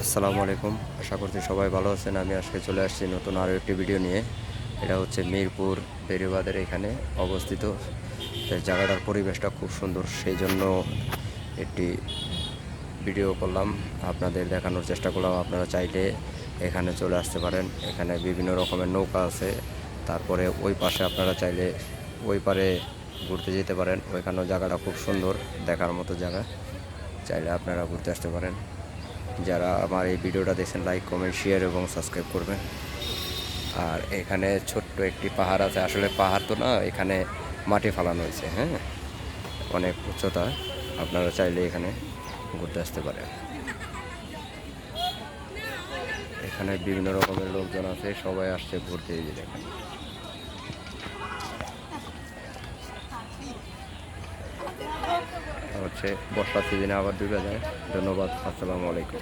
আসসালামু আলাইকুম। আশা করছি সবাই ভালো আছেন। আমি আজকে চলে আসছি নতুন আরও একটি ভিডিও নিয়ে। এটা হচ্ছে মিরপুর বেড়িবাঁধের এখানে অবস্থিত। এই জায়গাটার পরিবেশটা খুব সুন্দর, সেই জন্য একটি ভিডিও করলাম, আপনাদের দেখানোর চেষ্টা করলাম। আপনারা চাইলে এখানে চলে আসতে পারেন। এখানে বিভিন্ন রকমের নৌকা আছে। তারপরে ওই পাশে আপনারা চাইলে ওই পারে ঘুরতে যেতে পারেন। ওইখানেও জায়গাটা খুব সুন্দর, দেখার মতো জায়গা। চাইলে আপনারা ঘুরতে আসতে পারেন। যারা আমার এই ভিডিওটা দেখছেন, লাইক, কমেন্ট, শেয়ার এবং সাবস্ক্রাইব করবেন। আর এখানে ছোট্ট একটি পাহাড় আছে, আসলে পাহাড় তো না, এখানে মাটি ফালানো হয়েছে। হ্যাঁ, অনেক উচ্চতা। আপনারা চাইলে এখানে ঘুরতে আসতে পারেন। এখানে বিভিন্ন রকমের লোকজন আছে, সবাই আসছে ঘুরতে। এই যে দেখেন, হচ্ছে বর্ষার সিজনে আবার ডুবে যায়। ধন্যবাদ। আসসালামু আলাইকুম।